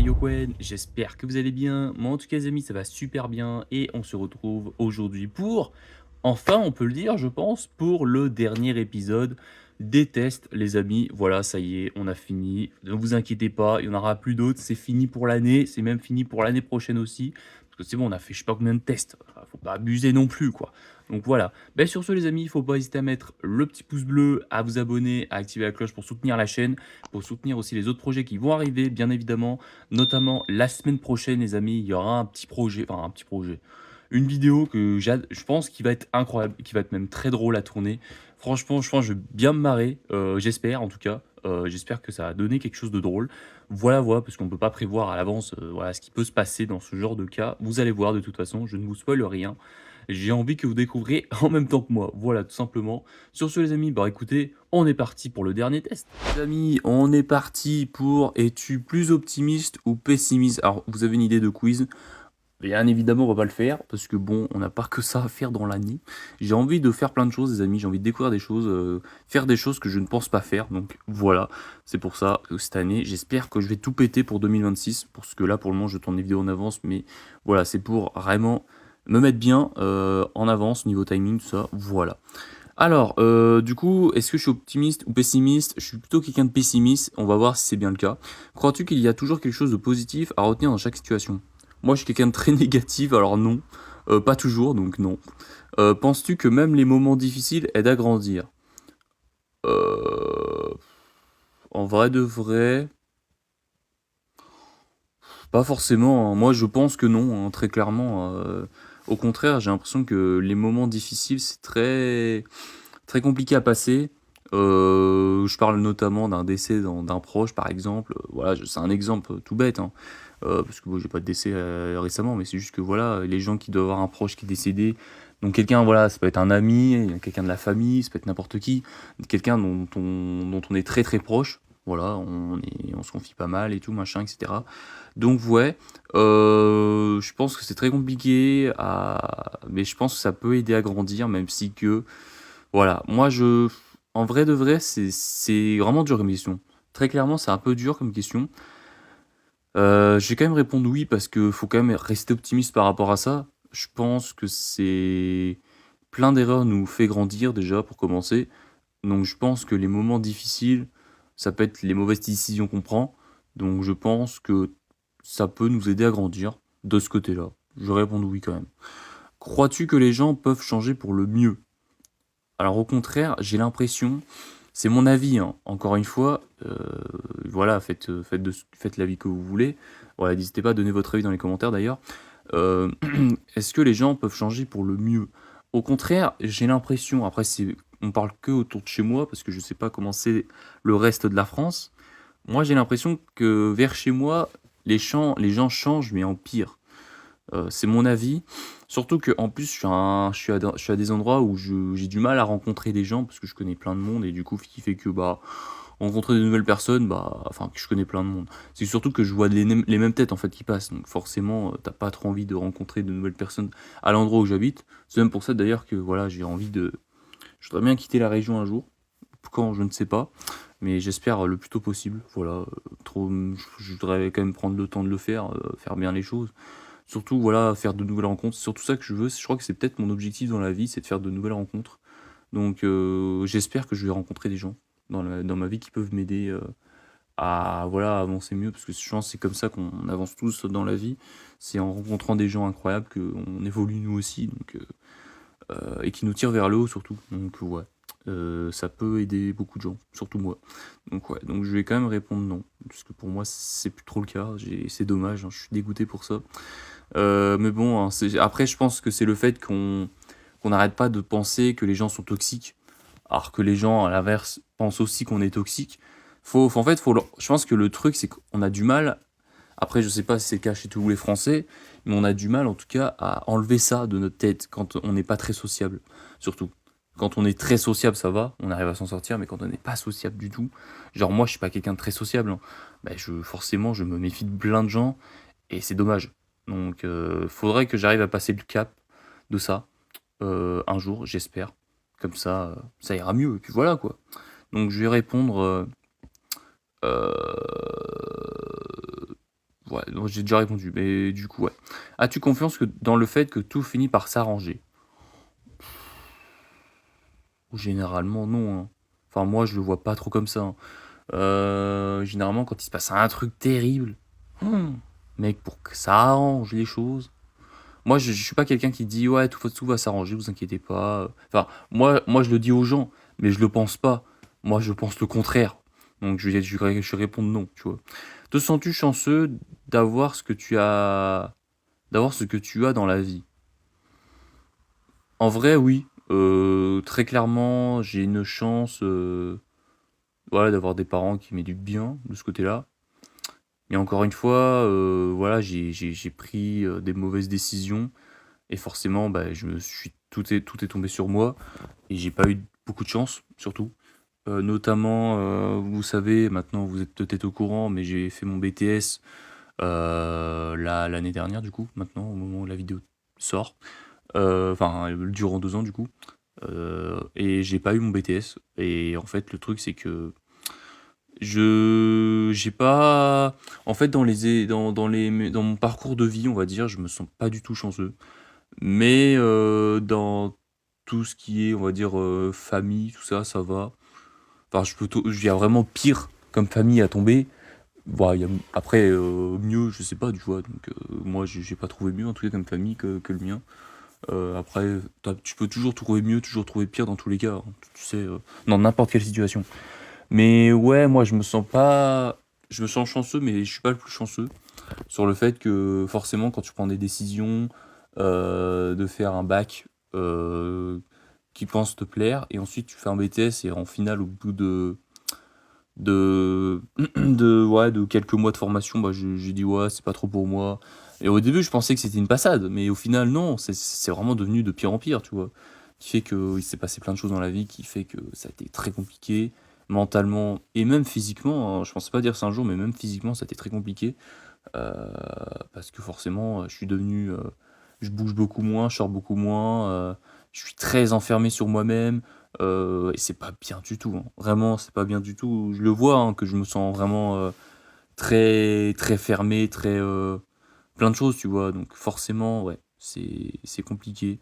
Yokwen, j'espère que vous allez bien. Moi en tout cas les amis, ça va super bien et on se retrouve aujourd'hui pour, enfin on peut le dire je pense, pour le dernier épisode des tests les amis. Voilà, ça y est, on a fini. Ne vous inquiétez pas, il n'y en aura plus d'autres, c'est fini pour l'année, c'est même fini pour l'année prochaine aussi. Parce que c'est bon, on a fait je sais pas combien de tests, faut pas abuser non plus quoi. Donc voilà, sur ce les amis, il ne faut pas hésiter à mettre le petit pouce bleu, à vous abonner, à activer la cloche pour soutenir la chaîne, pour soutenir aussi les autres projets qui vont arriver, bien évidemment. Notamment, la semaine prochaine, les amis, il y aura un petit projet, enfin un petit projet, une vidéo que je pense qui va être incroyable, qui va être même très drôle à tourner. Franchement, je pense que je vais bien me marrer, j'espère en tout cas. J'espère que ça va donner quelque chose de drôle. Voilà, voilà, parce qu'on ne peut pas prévoir à l'avance voilà, ce qui peut se passer dans ce genre de cas. Vous allez voir de toute façon, je ne vous spoil rien. J'ai envie que vous découvriez en même temps que moi. Voilà, tout simplement. Sur ce, les amis, bah écoutez, on est parti pour le dernier test. Les amis, on est parti pour es-tu plus optimiste ou pessimiste? Alors, vous avez une idée de quiz? Bien évidemment, on va pas le faire parce que bon, on n'a pas que ça à faire dans l'année. J'ai envie de faire plein de choses, les amis. J'ai envie de découvrir des choses, faire des choses que je ne pense pas faire. Donc voilà, c'est pour ça que cette année, j'espère que je vais tout péter pour 2026. Parce que là, pour le moment, je tourne les vidéos en avance, mais voilà, c'est pour vraiment me mettre bien en avance niveau timing, tout ça. Voilà. Alors, du coup, est-ce que je suis optimiste ou pessimiste? Je suis plutôt quelqu'un de pessimiste. On va voir si c'est bien le cas. Crois-tu qu'il y a toujours quelque chose de positif à retenir dans chaque situation? Moi, je suis quelqu'un de très négatif, alors non. Pas toujours, donc non. Penses-tu que même les moments difficiles aident à grandir? Euh, En vrai de vrai, pas forcément, hein. Moi, je pense que non, hein, très clairement. Au contraire, j'ai l'impression que les moments difficiles, c'est très compliqué à passer. Je parle notamment d'un décès d'un proche, par exemple. Voilà, c'est un exemple tout bête, hein. Parce que bon, j'ai pas de décès récemment, mais c'est juste que voilà, les gens qui doivent avoir un proche qui est décédé, donc quelqu'un, voilà, ça peut être un ami, quelqu'un de la famille, ça peut être n'importe qui, quelqu'un dont on est très très proche. Voilà, on se confie pas mal et tout, machin, etc. Donc ouais, je pense que c'est très compliqué, mais je pense que ça peut aider à grandir, même si que voilà, en vrai de vrai, c'est vraiment dur comme question. Très clairement, c'est un peu dur comme question. Je vais quand même répondre oui parce que faut quand même rester optimiste par rapport à ça. Je pense que c'est plein d'erreurs nous fait grandir déjà pour commencer. Donc je pense que les moments difficiles, ça peut être les mauvaises décisions qu'on prend. Donc je pense que ça peut nous aider à grandir de ce côté-là. Je vais répondre oui quand même. Crois-tu que les gens peuvent changer pour le mieux? Alors au contraire, j'ai l'impression, c'est mon avis, hein, encore une fois, voilà, faites l'avis que vous voulez. Voilà, n'hésitez pas à donner votre avis dans les commentaires d'ailleurs. Euh, Est-ce que les gens peuvent changer pour le mieux? Au contraire, j'ai l'impression, après on parle que autour de chez moi, parce que je sais pas comment c'est le reste de la France. Moi j'ai l'impression que vers chez moi, les gens changent, mais en pire. C'est mon avis. Surtout que en plus, je suis à des endroits où j'ai du mal à rencontrer des gens parce que je connais plein de monde et du coup, ce qui fait que bah, rencontrer de nouvelles personnes, bah, enfin, que je connais plein de monde. C'est surtout que je vois les mêmes têtes en fait qui passent. Donc forcément, t'as pas trop envie de rencontrer de nouvelles personnes à l'endroit où j'habite. C'est même pour ça d'ailleurs que voilà, j'ai envie de. Je voudrais bien quitter la région un jour. Quand, je ne sais pas. Mais j'espère le plus tôt possible. Voilà. Je voudrais quand même prendre le temps de le faire, faire bien les choses. Surtout, voilà, faire de nouvelles rencontres. C'est surtout ça que je veux. Je crois que c'est peut-être mon objectif dans la vie, c'est de faire de nouvelles rencontres. Donc, j'espère que je vais rencontrer des gens dans ma vie qui peuvent m'aider à voilà, avancer mieux. Parce que je pense que c'est comme ça qu'on avance tous dans la vie. C'est en rencontrant des gens incroyables qu'on évolue nous aussi. Donc, et qui nous tirent vers le haut surtout. Donc, ouais. Ça peut aider beaucoup de gens, surtout moi. Donc ouais, donc je vais quand même répondre non, parce que pour moi c'est plus trop le cas, c'est dommage, hein, je suis dégoûté pour ça. Mais bon, hein, après je pense que c'est le fait qu'on n'arrête pas de penser que les gens sont toxiques, alors que les gens à l'inverse pensent aussi qu'on est toxique. En fait, je pense que le truc c'est qu'on a du mal, après je sais pas si c'est le cas chez tous les Français, mais on a du mal en tout cas à enlever ça de notre tête quand on n'est pas très sociable, surtout. Quand on est très sociable, ça va, on arrive à s'en sortir, mais quand on n'est pas sociable du tout, genre moi je suis pas quelqu'un de très sociable, hein, bah, forcément je me méfie de plein de gens, et c'est dommage. Donc faudrait que j'arrive à passer le cap de ça, un jour, j'espère. Comme ça ira mieux, et puis voilà quoi. Donc je vais répondre, euh, Ouais, non, j'ai déjà répondu, mais du coup, ouais. As-tu confiance dans le fait que tout finit par s'arranger? Généralement, non, hein. Enfin, moi, je le vois pas trop comme ça, hein. Généralement, quand il se passe un truc terrible, mec, pour que ça arrange les choses. Moi, je suis pas quelqu'un qui dit ouais, tout va s'arranger, vous inquiétez pas. Enfin, moi, je le dis aux gens, mais je le pense pas. Moi, je pense le contraire. Donc, je vais répondre non, tu vois. Te sens-tu chanceux d'avoir ce que tu as, d'avoir ce que tu as dans la vie? En vrai, oui. Très clairement, j'ai une chance, voilà, d'avoir des parents qui m'éduquent bien de ce côté-là. Mais encore une fois, voilà, j'ai pris des mauvaises décisions. Et forcément, bah, tout est tombé sur moi. Et j'ai pas eu beaucoup de chance, surtout. Notamment, vous savez, maintenant vous êtes peut-être au courant, mais j'ai fait mon BTS l'année dernière, du coup, maintenant, au moment où la vidéo sort. Enfin, durant 2 ans, du coup. Et j'ai pas eu mon BTS. Et en fait, le truc, c'est que j'ai pas. En fait, dans mon parcours de vie, on va dire, je me sens pas du tout chanceux. Mais dans tout ce qui est, on va dire, famille, tout ça, ça va. Enfin, il y a vraiment pire comme famille à tomber. Bon, après, mieux, je sais pas, tu vois. Donc, moi, j'ai pas trouvé mieux, en tout cas, comme famille que le mien. Après, tu peux toujours trouver mieux, toujours trouver pire dans tous les cas, hein, tu sais, dans n'importe quelle situation. Mais ouais, moi, je me sens pas. Je me sens chanceux, mais je suis pas le plus chanceux. Sur le fait que, forcément, quand tu prends des décisions, de faire un bac qui pense te plaire, et ensuite tu fais un BTS, et en finale, au bout de, de quelques mois de formation, bah, j'ai dit ouais, c'est pas trop pour moi. Et au début, je pensais que c'était une passade, mais au final, non, c'est vraiment devenu de pire en pire, tu vois. Qui fait qu'il s'est passé plein de choses dans la vie, qui fait que ça a été très compliqué, mentalement et même physiquement, hein. Je pensais pas dire ça un jour, mais même physiquement, ça a été très compliqué. Parce que forcément, je suis devenu. Je bouge beaucoup moins, je sors beaucoup moins, je suis très enfermé sur moi-même, et c'est pas bien du tout, hein. Vraiment, c'est pas bien du tout. Je le vois, hein, que je me sens vraiment très, très fermé, très. Plein de choses, tu vois. Donc, forcément, ouais, c'est compliqué.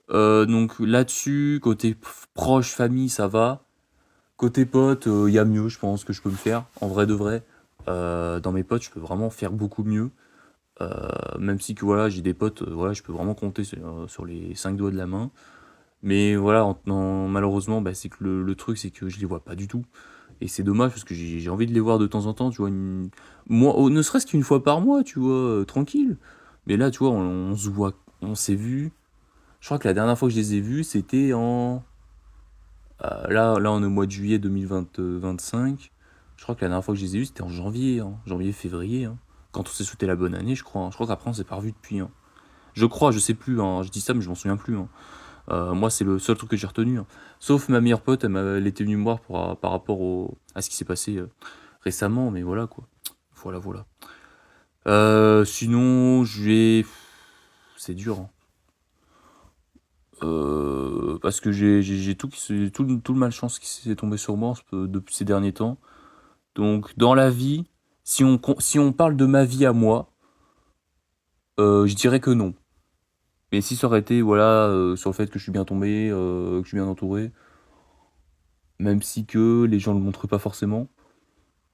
Donc, là-dessus, côté proche, famille, ça va. Côté pote, il y a mieux, je pense, que je peux me faire, en vrai de vrai. Dans mes potes, je peux vraiment faire beaucoup mieux. Même si que voilà, j'ai des potes, voilà, je peux vraiment compter sur les 5 doigts de la main. Mais voilà, malheureusement, bah, c'est que le truc, c'est que je les vois pas du tout. Et c'est dommage parce que j'ai envie de les voir de temps en temps, tu vois. Moi, ne serait-ce qu'une fois par mois, tu vois, tranquille. Mais là, tu vois, on se voit, on s'est vu. Je crois que la dernière fois que je les ai vus, c'était en. Là, on est au mois de juillet 2025. Je crois que la dernière fois que je les ai vus, c'était en janvier, hein. Janvier-février, hein. Quand on s'est souhaité la bonne année, je crois, hein. Je crois qu'après, on s'est pas revu depuis, hein. Je crois, je sais plus, hein. Je dis ça, mais je m'en souviens plus, hein. Moi, c'est le seul truc que j'ai retenu, hein. Sauf ma meilleure pote, elle était venue me voir par rapport à ce qui s'est passé récemment, mais voilà, quoi. Voilà, voilà. Sinon, c'est dur, hein. Parce que j'ai tout le malchance qui s'est tombé sur moi depuis ces derniers temps. Donc, dans la vie, si on parle de ma vie à moi, je dirais que non. Mais si ça aurait été, voilà, sur le fait que je suis bien tombé, que je suis bien entouré, même si que les gens le montrent pas forcément,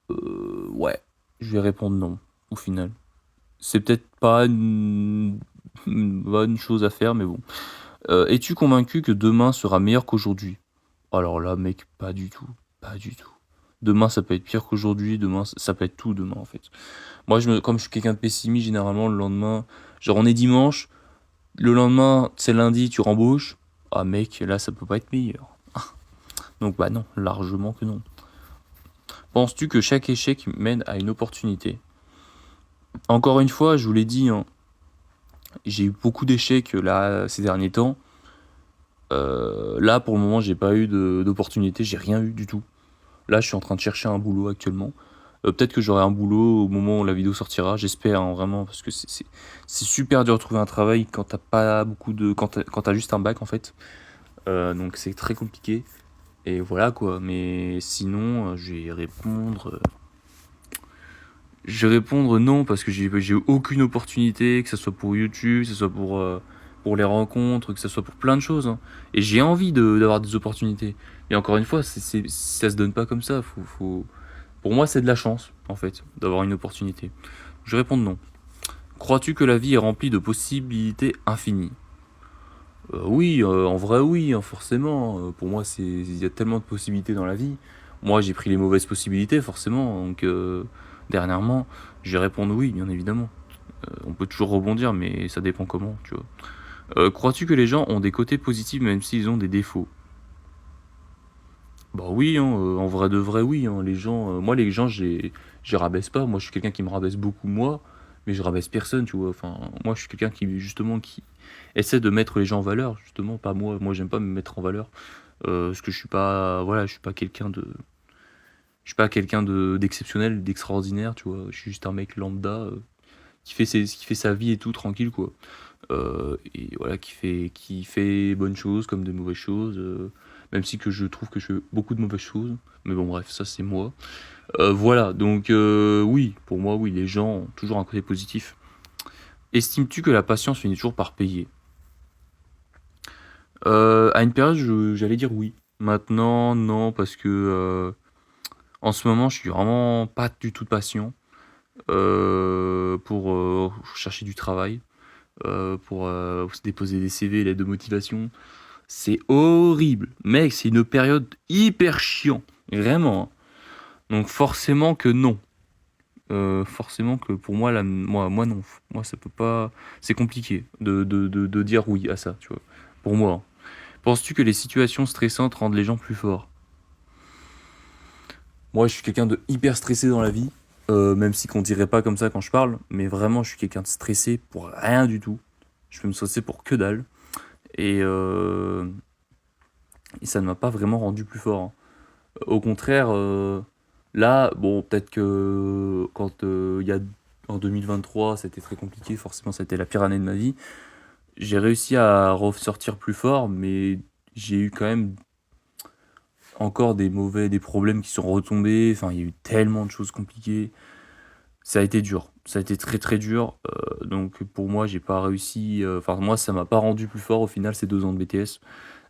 ouais, je vais répondre non, au final. C'est peut-être pas une bonne chose à faire, mais bon. Es-tu convaincu que demain sera meilleur qu'aujourd'hui? Alors là, mec, pas du tout. Pas du tout. Demain, ça peut être pire qu'aujourd'hui. Demain, ça peut être tout demain, en fait. Moi, comme je suis quelqu'un de pessimiste, généralement, le lendemain, genre on est dimanche, le lendemain, c'est lundi, tu rembauches. Ah, mec, là, ça peut pas être meilleur. Donc, bah non, largement que non. Penses-tu que chaque échec mène à une opportunité? Encore une fois, je vous l'ai dit, hein, j'ai eu beaucoup d'échecs là ces derniers temps. Là, pour le moment, j'ai pas eu d'opportunité, j'ai rien eu du tout. Là, je suis en train de chercher un boulot actuellement. Peut-être que j'aurai un boulot au moment où la vidéo sortira, j'espère, hein, vraiment, parce que c'est super dur de trouver un travail quand t'as pas beaucoup de. Quand t'as juste un bac, en fait. Donc c'est très compliqué. Et voilà quoi. Mais sinon, je vais répondre. Je vais répondre non parce que j'ai aucune opportunité, que ce soit pour YouTube, que ce soit pour les rencontres, que ce soit pour plein de choses, hein. Et j'ai envie d'avoir des opportunités. Et encore une fois, ça se donne pas comme ça. Pour moi, c'est de la chance, en fait, d'avoir une opportunité. Je vais répondre non. Crois-tu que la vie est remplie de possibilités infinies? Oui, en vrai, oui, hein, forcément. Pour moi, il y a tellement de possibilités dans la vie. Moi, j'ai pris les mauvaises possibilités, forcément. Donc, dernièrement, je vais répondre oui, bien évidemment. On peut toujours rebondir, mais ça dépend comment, tu vois. Crois-tu que les gens ont des côtés positifs même s'ils ont des défauts? Bah oui, hein, en vrai de vrai, oui, hein. Moi, les gens, je les rabaisse pas. Moi, je suis quelqu'un qui me rabaisse beaucoup, moi, mais je rabaisse personne, tu vois. Enfin, moi, je suis quelqu'un justement, qui essaie de mettre les gens en valeur, justement, pas moi. Moi, j'aime pas me mettre en valeur. Parce que je suis pas, voilà, je suis pas quelqu'un d'exceptionnel, d'extraordinaire, tu vois. Je suis juste un mec lambda, qui fait sa vie et tout, tranquille, quoi. Et voilà, qui fait bonnes choses comme de mauvaises choses, même si que je trouve que je fais beaucoup de mauvaises choses. Mais bon, bref, ça c'est moi. Voilà, donc oui, pour moi, oui, les gens ont toujours un côté positif. Estimes-tu que la patience finit toujours par payer? À une période, j'allais dire oui. Maintenant, non, parce que en ce moment, je suis vraiment pas du tout patient pour chercher du travail, pour se déposer des CV, lettres de motivation. C'est horrible. Mec, c'est une période hyper chiant. Vraiment, hein. Donc forcément que non. Forcément que pour moi, moi non. Moi, ça peut pas. C'est compliqué de dire oui à ça, tu vois. Pour moi, hein. Penses-tu que les situations stressantes rendent les gens plus forts? Moi, je suis quelqu'un de hyper stressé dans la vie. Même si qu'on dirait pas comme ça quand je parle. Mais vraiment, je suis quelqu'un de stressé pour rien du tout. Je peux me stresser pour que dalle. Et, euh, et ça ne m'a pas vraiment rendu plus fort, hein. Au contraire, là, bon, peut-être que quand il y a en 2023, c'était très compliqué, forcément, c'était la pire année de ma vie. J'ai réussi à ressortir plus fort, mais j'ai eu quand même encore des problèmes qui sont retombés. Enfin, il y a eu tellement de choses compliquées. Ça a été dur. Ça a été très très dur. Donc pour moi, j'ai pas réussi. Enfin, moi, ça m'a pas rendu plus fort au final ces 2 ans de BTS.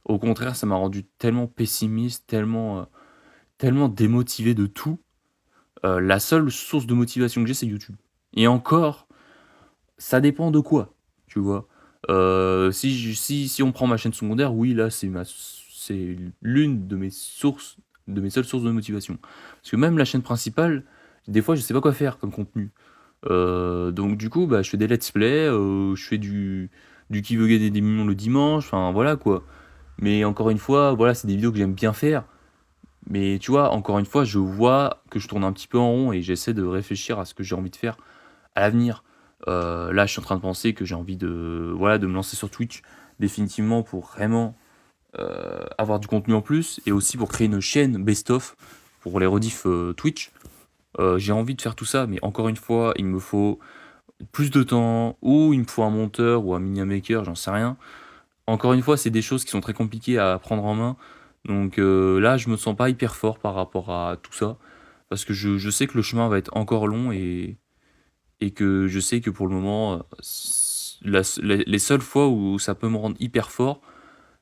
Au contraire, ça m'a rendu tellement pessimiste, tellement démotivé de tout. La seule source de motivation que j'ai, c'est YouTube. Et encore, ça dépend de quoi, tu vois. Si on prend ma chaîne secondaire, oui, là, c'est l'une de mes seules sources de motivation. Parce que même la chaîne principale, des fois, je sais pas quoi faire comme contenu. Donc du coup, bah, je fais des let's play, je fais du qui veut gagner des millions le dimanche, enfin voilà quoi. Mais encore une fois, voilà, c'est des vidéos que j'aime bien faire. Mais tu vois, encore une fois, je vois que je tourne un petit peu en rond et j'essaie de réfléchir à ce que j'ai envie de faire à l'avenir. Là, je suis en train de penser que j'ai envie voilà, de me lancer sur Twitch définitivement pour vraiment avoir du contenu en plus et aussi pour créer une chaîne best-of pour les rediffs Twitch. J'ai envie de faire tout ça, mais encore une fois, il me faut plus de temps ou il me faut un monteur ou un media maker, j'en sais rien. Encore une fois, c'est des choses qui sont très compliquées à prendre en main. Donc là, je me sens pas hyper fort par rapport à tout ça. Parce que je sais que le chemin va être encore long et que je sais que pour le moment, les seules fois où ça peut me rendre hyper fort,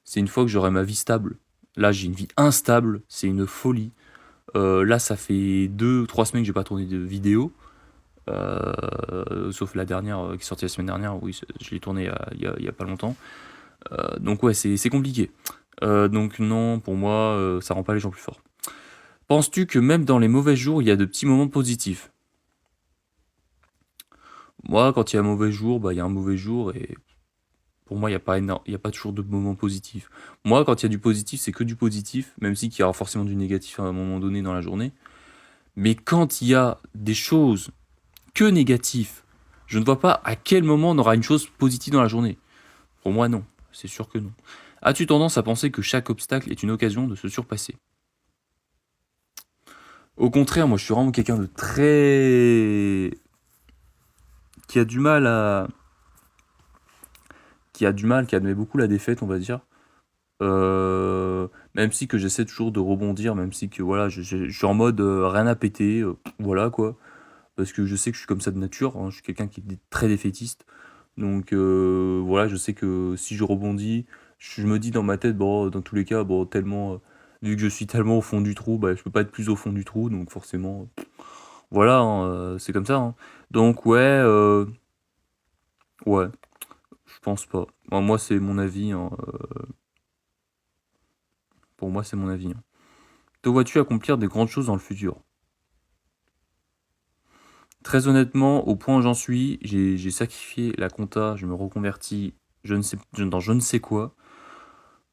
c'est une fois que j'aurai ma vie stable. Là, j'ai une vie instable, c'est une folie. Là, ça fait 2, 3 semaines que j'ai pas tourné de vidéo. Sauf la dernière qui est sortie la semaine dernière, oui, je l'ai tournée il y a pas longtemps. Donc ouais, c'est compliqué. Donc non, pour moi, ça rend pas les gens plus forts. Penses-tu que même dans les mauvais jours, il y a de petits moments positifs? Moi, quand il y a un mauvais jour, bah il y a un mauvais jour et pour moi, il y a pas toujours de moments positifs. Moi, quand il y a du positif, c'est que du positif, même si qu'il y aura forcément du négatif à un moment donné dans la journée. Mais quand il y a des choses que négatives, je ne vois pas à quel moment on aura une chose positive dans la journée. Pour moi, non. C'est sûr que non. As-tu tendance à penser que chaque obstacle est une occasion de se surpasser? Au contraire, moi je suis vraiment quelqu'un de très... qui a du mal à... qui admet beaucoup la défaite, on va dire. Même si que j'essaie toujours de rebondir, même si que voilà, je suis en mode rien à péter, voilà quoi. parce que je sais que je suis comme ça de nature, hein, je suis quelqu'un qui est très défaitiste. Donc voilà, je sais que si je rebondis, je me dis dans ma tête, bon, dans tous les cas, bon, tellement, vu que je suis tellement au fond du trou, bah, je peux pas être plus au fond du trou, donc forcément, voilà, hein, c'est comme ça, hein. Donc ouais, je pense pas. Moi, c'est mon avis, hein, pour moi, c'est mon avis, hein. Te vois-tu accomplir des grandes choses dans le futur? Très honnêtement, au point où j'en suis, j'ai sacrifié la compta, je me reconvertis, dans je ne sais quoi.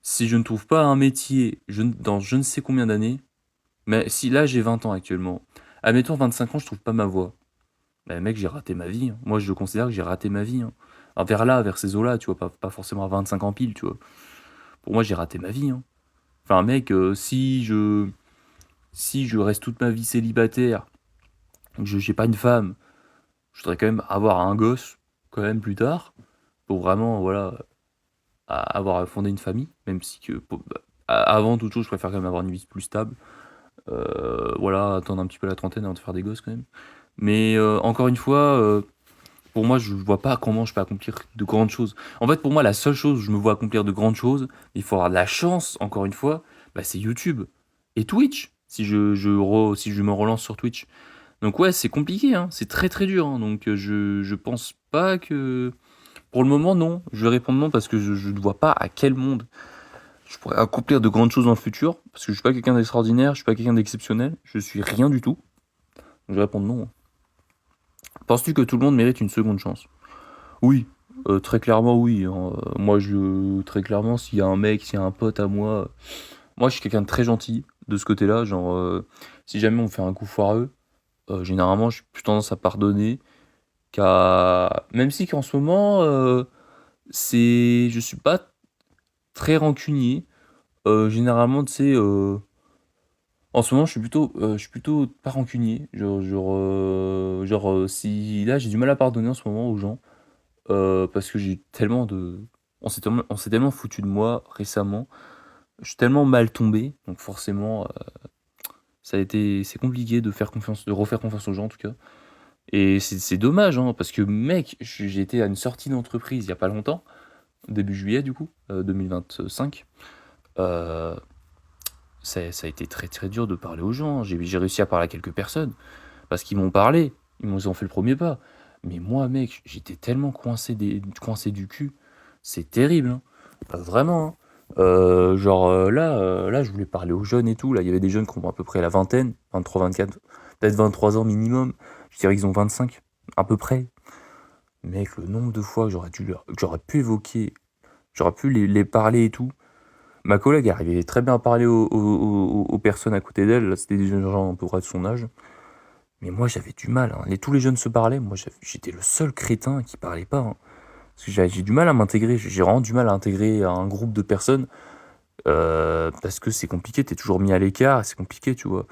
Si je ne trouve pas un métier dans je ne sais combien d'années, mais si là j'ai 20 ans actuellement, admettons 25 ans, je trouve pas ma voie. Ben mec, j'ai raté ma vie, hein. Moi, je considère que j'ai raté ma vie, hein. Alors, vers ces eaux-là, tu vois, pas forcément à 25 ans pile, tu vois. Pour moi, j'ai raté ma vie, hein. Enfin, mec, si je reste toute ma vie célibataire, que je j'ai pas une femme, je voudrais quand même avoir un gosse, quand même, plus tard, pour vraiment, voilà, avoir fondé une famille, même si avant toute chose, je préfère quand même avoir une vie plus stable. Voilà, attendre un petit peu la trentaine avant de faire des gosses, quand même. Mais encore une fois, pour moi, je vois pas comment je peux accomplir de grandes choses. En fait, pour moi, la seule chose où je me vois accomplir de grandes choses, il faut avoir de la chance, encore une fois, bah, c'est YouTube et Twitch, si je me relance sur Twitch. Donc ouais, c'est compliqué, hein, c'est très très dur, hein. Donc je pense pas que... Pour le moment, non. Je vais répondre non parce que je ne vois pas à quel monde je pourrais accomplir de grandes choses dans le futur. Parce que je suis pas quelqu'un d'extraordinaire, je suis pas quelqu'un d'exceptionnel, je suis rien du tout. Je vais répondre non, hein. Penses-tu que tout le monde mérite une seconde chance? Oui, très clairement oui, hein. Moi, très clairement, s'il y a un pote à moi, moi je suis quelqu'un de très gentil de ce côté-là. Genre, si jamais on me fait un coup foireux, généralement, j'ai plus tendance à pardonner même si qu'en ce moment, je suis pas très rancunier. Généralement, tu sais, en ce moment, je suis plutôt pas rancunier. Si là, j'ai du mal à pardonner en ce moment aux gens, parce que j'ai tellement de on s'est tellement foutu de moi récemment. Je suis tellement mal tombé, donc forcément, c'est compliqué de refaire confiance aux gens, en tout cas. Et c'est dommage, hein, parce que mec, j'ai été à une sortie d'entreprise il y a pas longtemps, début juillet du coup, 2025. Heu, ça a été très, très dur de parler aux gens, hein. J'ai réussi à parler à quelques personnes parce qu'ils m'ont parlé, ils ont fait le premier pas. Mais moi, mec, j'étais tellement coincé du cul, c'est terrible, hein. Vraiment, hein. Là, je voulais parler aux jeunes et tout. Là, il y avait des jeunes qui ont à peu près la vingtaine, 23, 24, peut-être 23 ans minimum. Je dirais qu'ils ont 25, à peu près. Mec, le nombre de fois que j'aurais pu évoquer, j'aurais pu les parler et tout. Ma collègue arrivait très bien à parler aux personnes à côté d'elle. Là, c'était des jeunes gens à peu près de son âge. Mais moi, j'avais du mal, hein. Tous les jeunes se parlaient. Moi, j'étais le seul crétin qui parlait pas, hein. Parce que j'ai du mal à m'intégrer. J'ai vraiment du mal à intégrer un groupe de personnes. Parce que c'est compliqué. T'es toujours mis à l'écart. C'est compliqué, tu vois.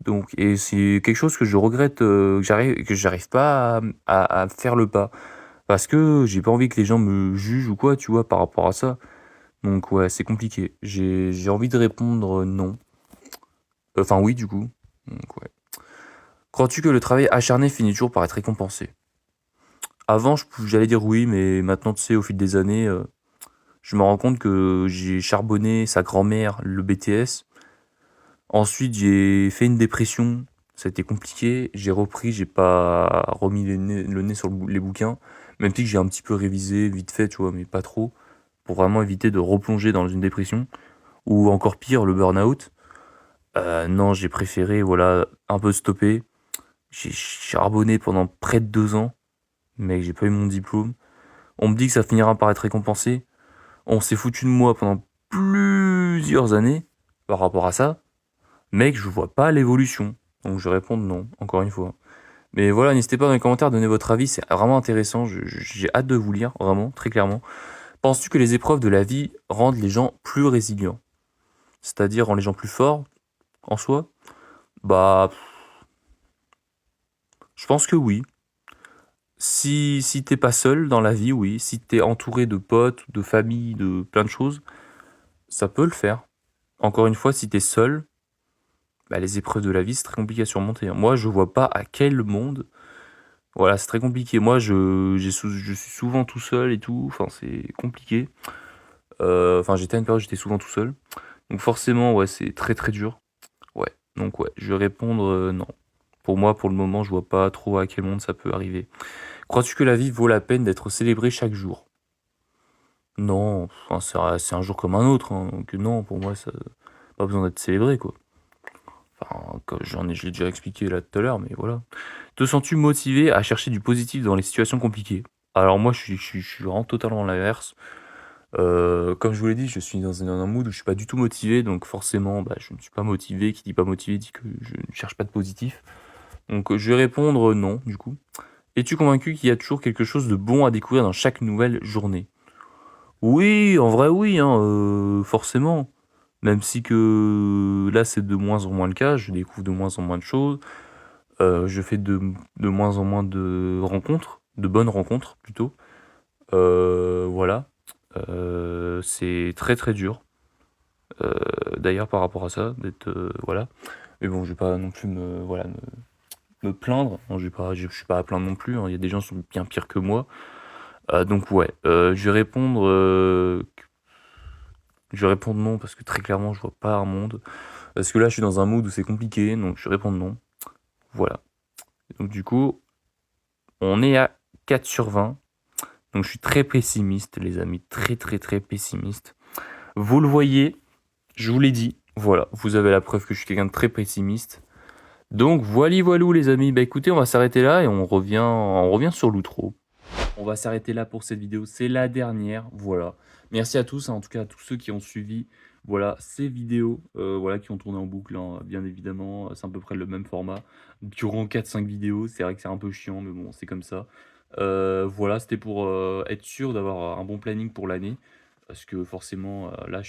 Donc, et c'est quelque chose que je regrette, que j'arrive pas à faire le pas. Parce que j'ai pas envie que les gens me jugent ou quoi, tu vois, par rapport à ça. Donc ouais, c'est compliqué. J'ai envie de répondre non. Enfin oui, du coup. Donc ouais. Crois-tu que le travail acharné finit toujours par être récompensé? Avant, j'allais dire oui, mais maintenant, tu sais, au fil des années, je me rends compte que j'ai charbonné sa grand-mère le BTS. Ensuite, j'ai fait une dépression. Ça a été compliqué. J'ai repris, j'ai pas remis le nez sur les bouquins. Même si j'ai un petit peu révisé vite fait, tu vois, mais pas trop. Pour vraiment éviter de replonger dans une dépression. Ou encore pire, le burn-out. Non, j'ai préféré, voilà, un peu stopper. J'ai charbonné pendant près de 2 ans. Mec, j'ai pas eu mon diplôme. On me dit que ça finira par être récompensé. On s'est foutu de moi pendant plusieurs années par rapport à ça. Mec, je vois pas l'évolution. Donc je vais répondre non, encore une fois. Mais voilà, n'hésitez pas dans les commentaires à donner votre avis, c'est vraiment intéressant. J'ai hâte de vous lire, vraiment, très clairement. Penses-tu que les épreuves de la vie rendent les gens plus résilients? C'est-à-dire rendent les gens plus forts en soi? Bah, je pense que oui. Si t'es pas seul dans la vie, oui. Si t'es entouré de potes, de famille, de plein de choses, ça peut le faire. Encore une fois, si t'es seul, bah, les épreuves de la vie, c'est très compliqué à surmonter, hein. Moi, je vois pas à quel monde. Voilà, c'est très compliqué. Moi, je suis souvent tout seul et tout. Enfin, c'est compliqué. Enfin, j'étais à une période où j'étais souvent tout seul. Donc forcément, ouais, c'est très très dur. Ouais. Donc ouais, je vais répondre non. Pour moi, pour le moment, je vois pas trop à quel monde ça peut arriver. Crois-tu que la vie vaut la peine d'être célébrée chaque jour? Non, enfin, c'est un jour comme un autre, hein. Donc non, pour moi, ça pas besoin d'être célébré, quoi. Enfin, comme je l'ai déjà expliqué là tout à l'heure, mais voilà. Te sens-tu motivé à chercher du positif dans les situations compliquées? Alors moi, je suis vraiment totalement l'inverse. Comme je vous l'ai dit, je suis dans un mood où je suis pas du tout motivé, donc forcément, bah, je ne suis pas motivé. Qui dit pas motivé dit que je ne cherche pas de positif. Donc je vais répondre non, du coup. Es-tu convaincu qu'il y a toujours quelque chose de bon à découvrir dans chaque nouvelle journée? Oui, en vrai, oui, hein, forcément. Même si que là, c'est de moins en moins le cas, je découvre de moins en moins de choses. Je fais de moins en moins de rencontres, de bonnes rencontres plutôt. Voilà. C'est très très dur. Euh, D'ailleurs, par rapport à ça, d'être voilà. Mais bon, je vais pas non plus me plaindre. Bon, je suis pas à plaindre non plus, hein. Il y a des gens qui sont bien pires que moi. Donc ouais, je vais répondre non parce que très clairement, je vois pas un monde. Parce que là, je suis dans un mood où c'est compliqué, donc je vais répondre non. Voilà. Donc du coup, on est à 4 sur 20. Donc je suis très pessimiste, les amis, très très très pessimiste. Vous le voyez, je vous l'ai dit, voilà, vous avez la preuve que je suis quelqu'un de très pessimiste. Donc voilà, voilou les amis, bah écoutez, on va s'arrêter là et on revient sur l'outro. On va s'arrêter là pour cette vidéo, c'est la dernière, voilà. Merci à tous, hein, en tout cas à tous ceux qui ont suivi, voilà, ces vidéos, voilà, qui ont tourné en boucle, hein, bien évidemment, c'est à peu près le même format. Durant 4-5 vidéos, c'est vrai que c'est un peu chiant, mais bon, c'est comme ça. Voilà, c'était pour être sûr d'avoir un bon planning pour l'année, parce que forcément, là,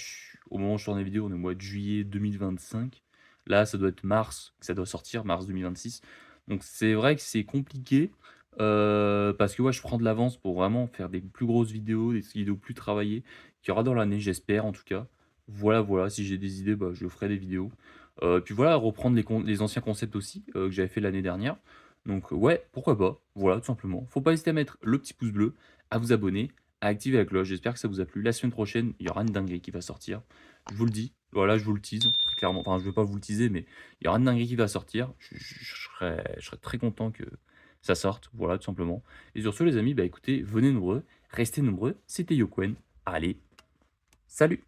au moment où je tourne la vidéo, on est au mois de juillet 2025. Là, ça doit être mars, que ça doit sortir, mars 2026. Donc c'est vrai que c'est compliqué. Parce que ouais, je prends de l'avance pour vraiment faire des plus grosses vidéos, des vidéos plus travaillées, qu'il y aura dans l'année, j'espère en tout cas. Voilà, voilà, si j'ai des idées, bah, je ferai des vidéos. Puis voilà, reprendre les anciens concepts aussi que j'avais fait l'année dernière. Donc ouais, pourquoi pas. Voilà, tout simplement. Faut pas hésiter à mettre le petit pouce bleu, à vous abonner, à activer la cloche. J'espère que ça vous a plu. La semaine prochaine, il y aura une dinguerie qui va sortir. Je vous le dis. Voilà, je vous le tease très clairement. Enfin, je vais pas vous le teaser, mais il y aura une dinguerie qui va sortir. Je serais très content que ça sorte. Voilà, tout simplement. Et sur ce, les amis, bah écoutez, venez nombreux, restez nombreux. C'était Yokwen. Allez, salut!